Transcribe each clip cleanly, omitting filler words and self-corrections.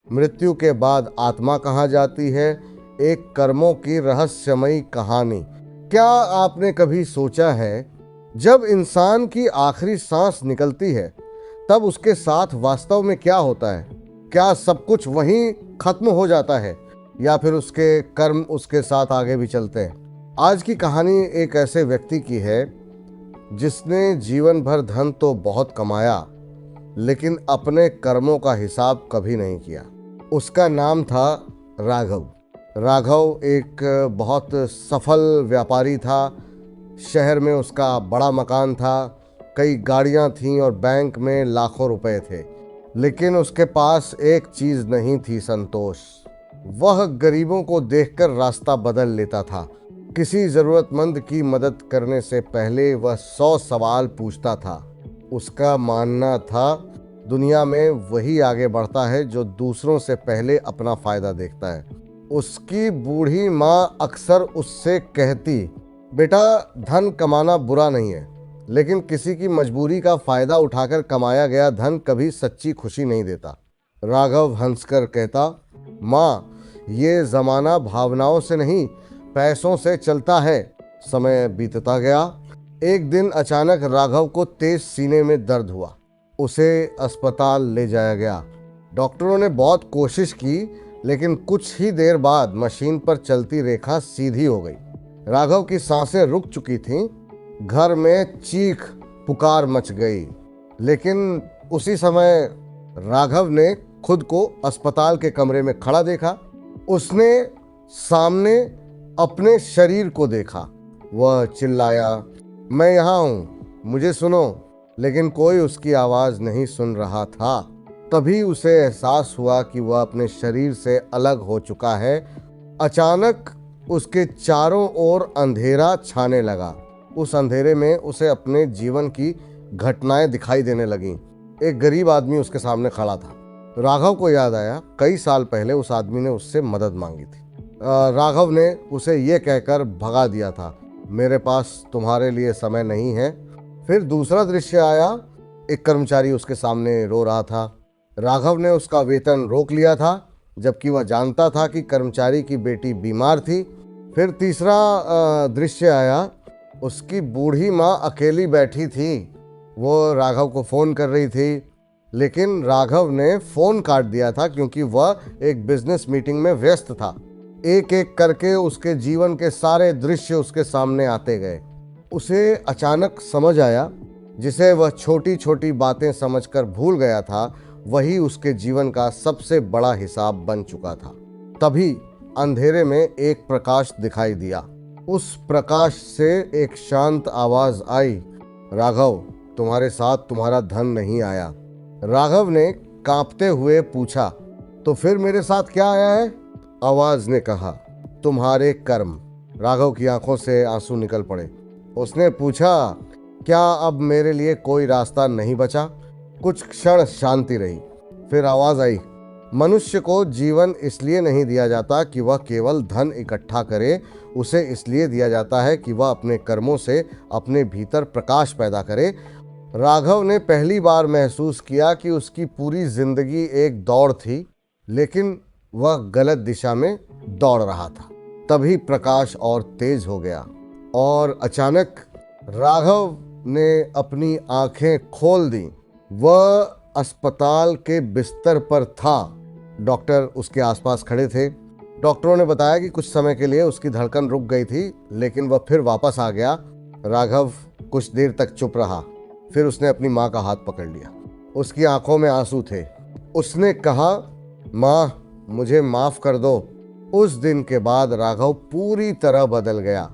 मृत्यु के बाद आत्मा कहाँ जाती है, एक कर्मों की रहस्यमयी कहानी। क्या आपने कभी सोचा है, जब इंसान की आखिरी सांस निकलती है तब उसके साथ वास्तव में क्या होता है? क्या सब कुछ वहीं खत्म हो जाता है या फिर उसके कर्म उसके साथ आगे भी चलते हैं? आज की कहानी एक ऐसे व्यक्ति की है जिसने जीवन भर धन तो बहुत कमाया, लेकिन अपने कर्मों का हिसाब कभी नहीं किया। उसका नाम था राघव। राघव एक बहुत सफल व्यापारी था। शहर में उसका बड़ा मकान था, कई गाड़ियां थीं और बैंक में लाखों रुपए थे। लेकिन उसके पास एक चीज नहीं थी, संतोष। वह गरीबों को देखकर रास्ता बदल लेता था। किसी जरूरतमंद की मदद करने से पहले वह 100 सवाल पूछता था। उसका मानना था, दुनिया में वही आगे बढ़ता है जो दूसरों से पहले अपना फायदा देखता है। उसकी बूढ़ी माँ अक्सर उससे कहती, बेटा, धन कमाना बुरा नहीं है, लेकिन किसी की मजबूरी का फायदा उठाकर कमाया गया धन कभी सच्ची खुशी नहीं देता। राघव हंसकर कहता, माँ, ये जमाना भावनाओं से नहीं, पैसों से चलता है। समय बीतता गया। एक दिन अचानक राघव को तेज सीने में दर्द हुआ। उसे अस्पताल ले जाया गया। डॉक्टरों ने बहुत कोशिश की, लेकिन कुछ ही देर बाद मशीन पर चलती रेखा सीधी हो गई। राघव की सांसें रुक चुकी थीं। घर में चीख पुकार मच गई। लेकिन उसी समय राघव ने खुद को अस्पताल के कमरे में खड़ा देखा। उसने सामने अपने शरीर को देखा। वह चिल्लाया, मैं यहाँ हूँ, मुझे सुनो। लेकिन कोई उसकी आवाज़ नहीं सुन रहा था। तभी उसे एहसास हुआ कि वह अपने शरीर से अलग हो चुका है। अचानक उसके चारों ओर अंधेरा छाने लगा। उस अंधेरे में उसे अपने जीवन की घटनाएं दिखाई देने लगीं। एक गरीब आदमी उसके सामने खड़ा था। राघव को याद आया, कई साल पहले उस आदमी ने उससे मदद मांगी थी। राघव ने उसे ये कहकर भगा दिया था, मेरे पास तुम्हारे लिए समय नहीं है। फिर दूसरा दृश्य आया। एक कर्मचारी उसके सामने रो रहा था। राघव ने उसका वेतन रोक लिया था, जबकि वह जानता था कि कर्मचारी की बेटी बीमार थी। फिर तीसरा दृश्य आया। उसकी बूढ़ी माँ अकेली बैठी थी। वो राघव को फ़ोन कर रही थी, लेकिन राघव ने फ़ोन काट दिया था क्योंकि वह एक बिजनेस मीटिंग में व्यस्त था। एक एक करके उसके जीवन के सारे दृश्य उसके सामने आते गए। उसे अचानक समझ आया, जिसे वह छोटी छोटी बातें समझकर भूल गया था, वही उसके जीवन का सबसे बड़ा हिसाब बन चुका था। तभी अंधेरे में एक प्रकाश दिखाई दिया। उस प्रकाश से एक शांत आवाज आई, राघव, तुम्हारे साथ तुम्हारा धन नहीं आया। राघव ने कांपते हुए पूछा, तो फिर मेरे साथ क्या आया है? आवाज ने कहा, तुम्हारे कर्म। राघव की आंखों से आंसू निकल पड़े। उसने पूछा, क्या अब मेरे लिए कोई रास्ता नहीं बचा? कुछ क्षण शांति रही। फिर आवाज आई, मनुष्य को जीवन इसलिए नहीं दिया जाता कि वह केवल धन इकट्ठा करे, उसे इसलिए दिया जाता है कि वह अपने कर्मों से अपने भीतर प्रकाश पैदा करे। राघव ने पहली बार महसूस किया कि उसकी पूरी जिंदगी एक दौड़ थी, लेकिन वह गलत दिशा में दौड़ रहा था। तभी प्रकाश और तेज हो गया और अचानक राघव ने अपनी आंखें खोल दी। वह अस्पताल के बिस्तर पर था। डॉक्टर उसके आसपास खड़े थे। डॉक्टरों ने बताया कि कुछ समय के लिए उसकी धड़कन रुक गई थी, लेकिन वह फिर वापस आ गया। राघव कुछ देर तक चुप रहा। फिर उसने अपनी माँ का हाथ पकड़ लिया। उसकी आंखों में आंसू थे। उसने कहा, माँ, मुझे माफ कर दो। उस दिन के बाद राघव पूरी तरह बदल गया।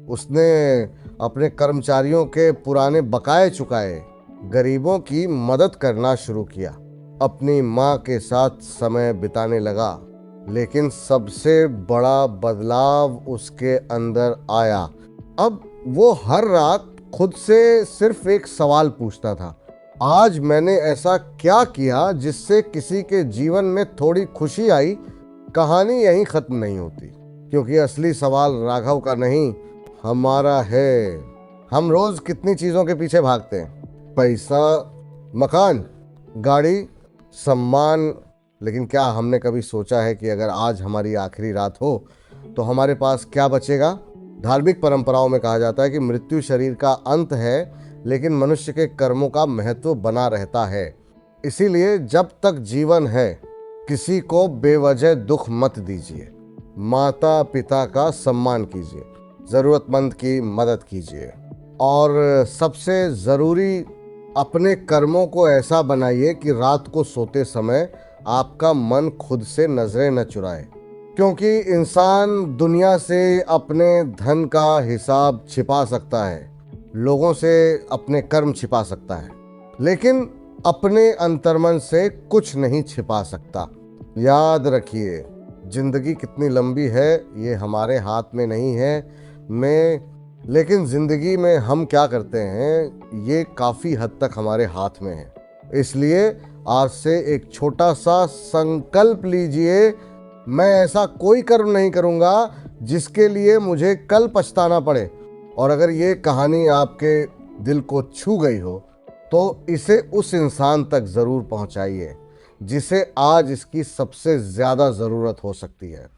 उसने अपने कर्मचारियों के पुराने बकाए चुकाए, गरीबों की मदद करना शुरू किया, अपनी माँ के साथ समय बिताने लगा। लेकिन सबसे बड़ा बदलाव उसके अंदर आया। अब वो हर रात खुद से सिर्फ एक सवाल पूछता था, आज मैंने ऐसा क्या किया जिससे किसी के जीवन में थोड़ी खुशी आई? कहानी यहीं खत्म नहीं होती, क्योंकि असली सवाल राघव का नहीं, हमारा है। हम रोज कितनी चीजों के पीछे भागते हैं? पैसा, मकान, गाड़ी, सम्मान, लेकिन क्या हमने कभी सोचा है कि अगर आज हमारी आखिरी रात हो तो हमारे पास क्या बचेगा? धार्मिक परंपराओं में कहा जाता है कि मृत्यु शरीर का अंत है, लेकिन मनुष्य के कर्मों का महत्व बना रहता है। इसीलिए जब तक जीवन है किसी को बेवजह दुख मत दीजिए। माता पिता का सम्मान कीजिए, ज़रूरतमंद की मदद कीजिए, और सबसे ज़रूरी, अपने कर्मों को ऐसा बनाइए कि रात को सोते समय आपका मन खुद से नजरें न चुराए। क्योंकि इंसान दुनिया से अपने धन का हिसाब छिपा सकता है, लोगों से अपने कर्म छिपा सकता है, लेकिन अपने अंतर्मन से कुछ नहीं छिपा सकता। याद रखिए, जिंदगी कितनी लंबी है ये हमारे हाथ में नहीं है। लेकिन ज़िंदगी में हम क्या करते हैं ये काफ़ी हद तक हमारे हाथ में है। इसलिए आज से एक छोटा सा संकल्प लीजिए, मैं ऐसा कोई कर्म नहीं करूँगा जिसके लिए मुझे कल पछताना पड़े। और अगर ये कहानी आपके दिल को छू गई हो तो इसे उस इंसान तक ज़रूर पहुँचाइए जिसे आज इसकी सबसे ज़्यादा ज़रूरत हो सकती है।